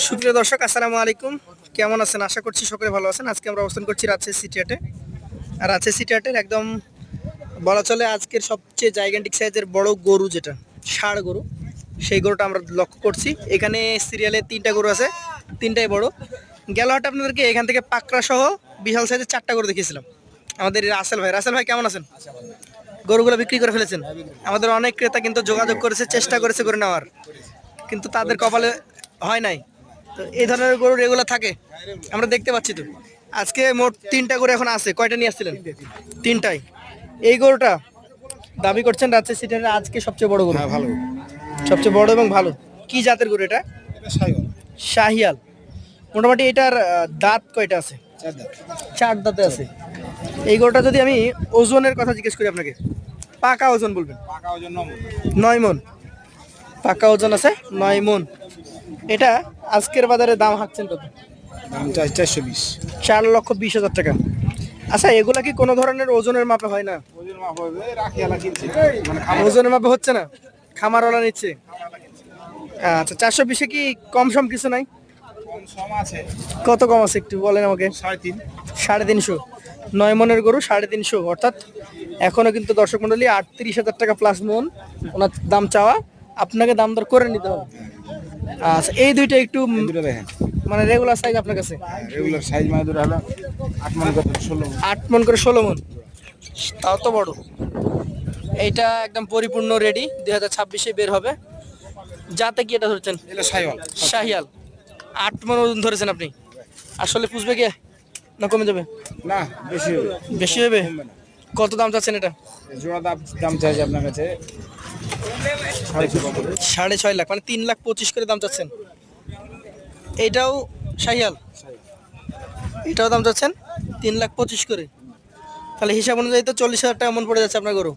সুপ্রিয় দর্শক, আসসালামু আলাইকুম। কেমন আছেন? আশা করছি সকলে ভালো আছেন। আজকে আমরা অবস্থান করছি রাজশাহী সিটি হাটে। আর রাজশাহী সিটি হাটের একদম বলা চলে আজকের সবচেয়ে জাইগান্টিক সাইজের বড় গরু, যেটা ষাঁড় গরু, সেই গরুটা আমরা লক্ষ্য করছি। এখানে সিরিয়ালে 3টা গরু আছে, 3টাই বড়। গেল হাটে আপনাদেরকে এখান থেকে পাকড়া সহ বিশাল সাইজের 4টা গরু দেখিয়েছিলাম। আমাদের রাসেল ভাই কেমন আছেন? গরুগুলো বিক্রি করে ফেলেছেন? আমাদের অনেক ক্রেতা কিন্তু যোগাযোগ করেছে, চেষ্টা করেছে করে নেওয়ার, কিন্তু তাদের কপালে হয় নাই। তো এই ধরনের গরু রেগুলার থাকে, আমরা দেখতে পাচ্ছি। তো আজকে মোট 3টা গরু এখন আছে। কয়টা নিয়ে আসছিলেন? 3টাই। এই গরুটা দাবি করছেন রাজশাহী সিটির আজকে সবচেয়ে বড় গরু। হ্যাঁ, ভালো। সবচেয়ে বড় এবং ভালো। কি জাতের গরু এটা? এটা শাহিওয়াল। শাহিয়াল। মোটামুটি এটার দাঁত কয়টা আছে? 4 দাঁত। 4 দাঁতে আছে। এই গরুটা যদি আমি ওজনের কথা জিজ্ঞেস করি আপনাকে, পাকা ওজন বলবেন? পাকা ওজন 9 মণ। 9 মণ। পাকা ওজন আছে 9 মণ। এটা আজকের বাজারে দাম হাঁকছেন কত? দাম চাই 420। 4,20,000 টাকা। আচ্ছা, এগুলা কি কোনো ধরনের ওজনের মাপে হয় না? ওজন মাপ হবে, রাখিয়ালা কিনছে। মানে ওজনের মাপে হচ্ছে না, খামারওয়ালা নিচ্ছে। আচ্ছা, 420-এ কি কম সম কিছু নাই? কম সম আছে। কত কম আছে একটু বলেন আমাকে। 3.5। 350। 9 মণের গরু 350, অর্থাৎ এখনো কিন্তু দর্শক মন্ডলী 38,000 টাকা প্লাস মন ওনার দাম চাওয়া। আপনাকে দাম দর করে নিতে হবে। আচ্ছা, এই দুইটা একটু দুটো দেখেন। মানে রেগুলার সাইজ আপনার কাছে? রেগুলার সাইজ মানে দুটো হলো 8 মণ করে 16 মণ। 8 মণ করে 16 মণ, তাও তো বড়। এইটা একদম পরিপূর্ণ রেডি, 2026-এ বের হবে। যাতে কি এটা ধরছেন? এটা শাহিওয়াল। শাহিয়াল। 8 মণ ওজন ধরেছেন আপনি। আসলে পুষবে কে না কমে যাবে? না, বেশি হবে। বেশি হবে। কমবে না। কত দাম চাচ্ছেন এটা? জোড়া দাম চাইছে আপনার কাছে 6.5 লাখ, মানে 3,25,000 করে দাম চাচ্ছেন। এইটাও শাহিয়াল, এটাও দাম চাচ্ছেন 3,25,000 করে। তাহলে হিসাব অনুযায়ী তো 40,000 টাকা মন পড়ে যাচ্ছে আপনার গরু।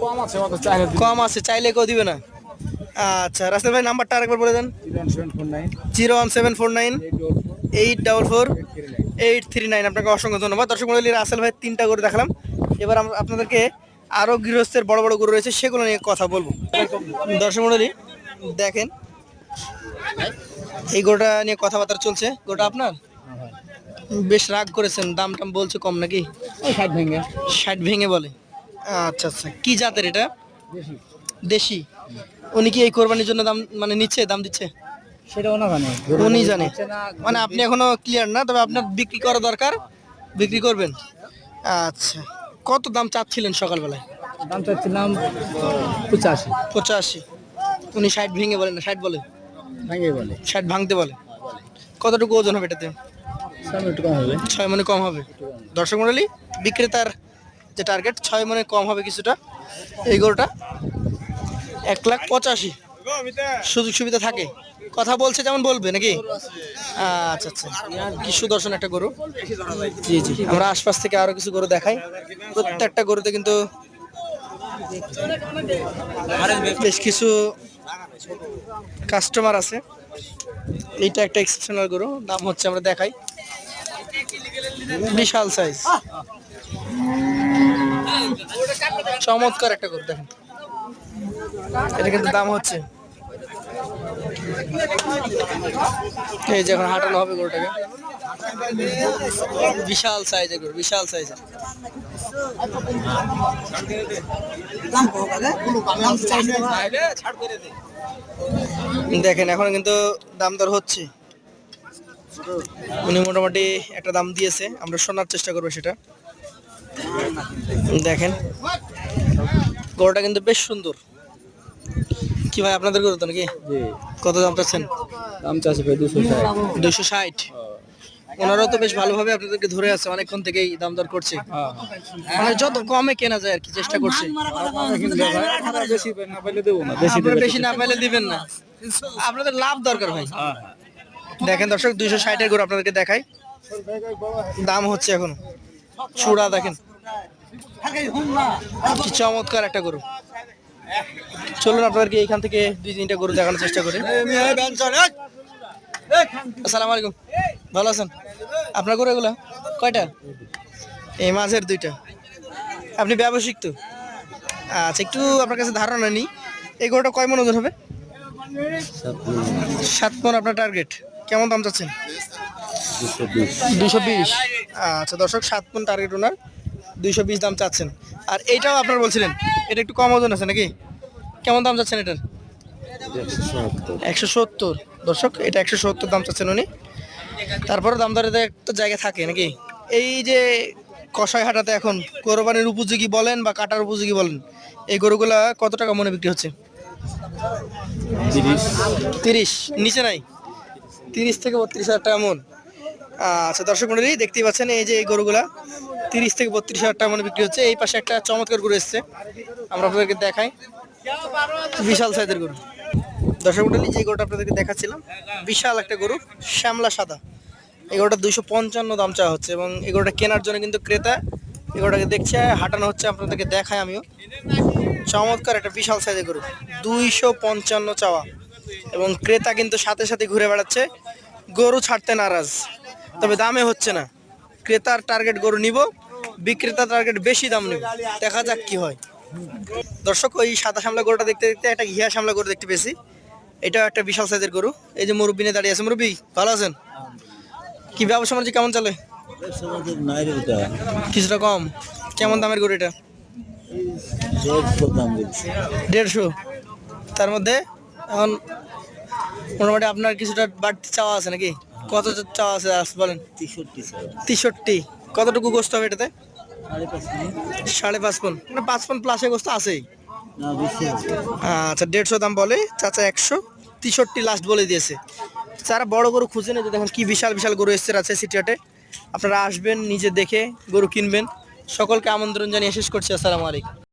কম আছে, অত চাইলে কম আছে, চাইলে কেউ দিবে না। আচ্ছা, রাসেল ভাই নাম্বারটা আরেকবার বলে দেন। 01749 01749 844 888 839। আপনাকে অসংখ্য ধন্যবাদ। দর্শক মন্ডলী, রাসেল ভাই 3টা গরু দেখালাম। এবার আমরা আপনাদেরকে আরও গৃহস্থের বড় বড় গরু রয়েছে, সেগুলো নিয়ে কথা বলবো। দর্শক মন্ডলী দেখেন, এই গরুটা নিয়ে কথাবার্তা চলছে। গরুটা আপনার? বেশ রাগ করেছেন, দাম টাম বলছে কম নাকি? 60 ভেঙে। 60 ভেঙে বলে। আচ্ছা আচ্ছা, কি জাতের এটা? দেশি। উনি কি এই কোরবানির জন্য দাম মানে নিচ্ছে, দাম দিচ্ছে? সেটাও না জানে। উনি জানে, মানে আপনি এখনো ক্লিয়ার না, তবে আপনার বিক্রি করা দরকার, বিক্রি করবেন। আচ্ছা, কত দাম চাচ্ছিলেন সকালবেলায়? দাম চাচ্ছিলাম 85। 85। উনি 60 ভেঙে বলেন না, 60 বলে? ভেঙে বলে। 60 ভাঙতে বলে। কতটুকু ওজন হবে এটাতে? সামনে একটু কম হবে। 6 মণে কম হবে। দর্শক মণ্ডলী, বিক্রেতার যে টার্গেট 6 মণে কম হবে কিছুটা। এই গরুটা 1,85,000। সুযোগ সুবিধা থাকে, কথা বলছে যেমন বলবে নাকি? আচ্ছা আচ্ছা, কি সুদর্শন একটা গরু। জি জি, আমরা আশপাশ থেকে আরো কিছু গরু দেখাই। প্রত্যেকটা গরুতে কিন্তু বেশ কিছু কাস্টমার আছে। এইটা একটা এক্সেপশনাল গরু, দাম হচ্ছে আমরা দেখাই। বিশাল সাইজ, চমৎকার একটা গরু দেখেন। এটা কিন্তু দাম হচ্ছে, এই যে এখন হাঁটানো হবে গরুটাকে। বিশাল সাইজের গরু, বিশাল সাইজের। দেখেন এখন কিন্তু দাম দর হচ্ছে। উনি মোটামুটি একটা দাম দিয়েছে, আমরা শোনার চেষ্টা করবো সেটা। দেখেন গরুটা কিন্তু বেশ সুন্দর। কি ভাই, আপনাদের গরু তো নাকি? কত দাম চাচ্ছেন? দাম চাচ্ছে 260। 260। ওনারাও তো বেশ ভালোভাবে আপনাদেরকে ধরে আছে, অনেকক্ষণ থেকেই দাম দর করছে। মানে যত কমে কেনা যায় আর কি চেষ্টা করছে। আপনারা বেশি না পাইলে দিবেন না, আপনাদের লাভ দরকার ভাই। দেখেন দর্শক, 260-এর গরু আপনাদেরকে দেখাই, দাম হচ্ছে এখন। চূড়া দেখেন, কি চমৎকার একটা গরু। চলুন আপনাদেরকে এইখান থেকে 2-3টা গরু দেখানোর চেষ্টা করি। আসসালামু আলাইকুম, ভালো আছেন? আপনার গরু এগুলা কয়টা? এই মাঝের 2টা। আপনি ব্যবসায়িক তো? আচ্ছা, একটু আপনার কাছে ধারণা নিই, এই গরুটা কয় মণ ওজন হবে? 7 মন আপনার টার্গেট। কেমন দাম চাচ্ছেন? 220। আচ্ছা দর্শক, 7 মন টার্গেট ওনার, 220 দাম চাচ্ছেন। আর এইটাও আপনার বলছিলেন এটা একটু কম ওজন আছে নাকি? কেমন দাম চাচ্ছেন এটার? 170। দর্শক, এটা 170 দাম চাচ্ছেন উনি। তারপরে দাম দরে একটা জায়গা থাকে নাকি? এই যে কষাই হাটাতে এখন কোরবানির উপযোগী বলেন বা কাটার উপযোগী বলেন, এই গরুগুলা কত টাকা মনে বিক্রি হচ্ছে? 30 নিচে নাই? 30 থেকে 32 হাজার টাকা মন। আচ্ছা দর্শক মন্ডলী, দেখতেই পাচ্ছেন এই যে এই গরুগুলা 30 থেকে 32 হাজার টাকা মনে বিক্রি হচ্ছে। এই পাশে একটা চমৎকার গরু এসছে, আমরা আপনাদেরকে দেখাই। বিশাল সাইজের গরু। দর্শক মন্ডলী, যে গরুটা আপনাদেরকে দেখাচ্ছিলাম, বিশাল একটা গরু, শ্যামলা সাদা। এই গরুটা 255 দাম চাওয়া হচ্ছে এবং এই গরুটা কেনার জন্য কিন্তু ক্রেতা এই গরুটাকে দেখছে, হাঁটানো হচ্ছে, আপনাদেরকে দেখায় আমিও। চমৎকার একটা বিশাল সাইজের গরু, 255 চাওয়া এবং ক্রেতা কিন্তু সাথে সাথে ঘুরে বেড়াচ্ছে, গরু ছাড়তে নারাজ, তবে দামে হচ্ছে না। ক্রেতার টার্গেট গরু নিব, বিক্রেতার টার্গেট বেশি দাম নিব, দেখা যাক কি হয়। দর্শক, ওই সাদা সামলা গরুটা দেখতে দেখতে একটা ঘিয়া সামলা গরু দেখতে পেয়েছি, এটাও একটা বিশাল সাইজের গরু। এই যে মুরব্বী নিয়ে দাঁড়িয়ে আছে। মুরব্বী ভালো আছেন? কি ব্যবসা বাণিজ্য কেমন চলে? কিছুটা কম। কেমন দামের গরু এটা? 150। তার মধ্যে এখন মোটামুটি আপনার কিছুটা বাড়তি চাওয়া আছে নাকি? কত চাওয়া আছে বলেন? 63। কতটুকু গোস্ত হবে এটাতে? 5.5 মণ, মানে 5 মণ প্লাসে গোস্ত আছেই। আচ্ছা, 150 দাম বলে চাচা, 163 লাস্ট বলে দিয়েছে। যারা বড় গরু খুঁজেন, এই যে দেখেন কি বিশাল বিশাল গরু এসছে রাজশাহী সিটি হাটে। আপনারা আসবেন, নিজে দেখে গরু কিনবেন। সকলকে আমন্ত্রণ জানিয়ে শেষ করছি। আসসালামু আলাইকুম।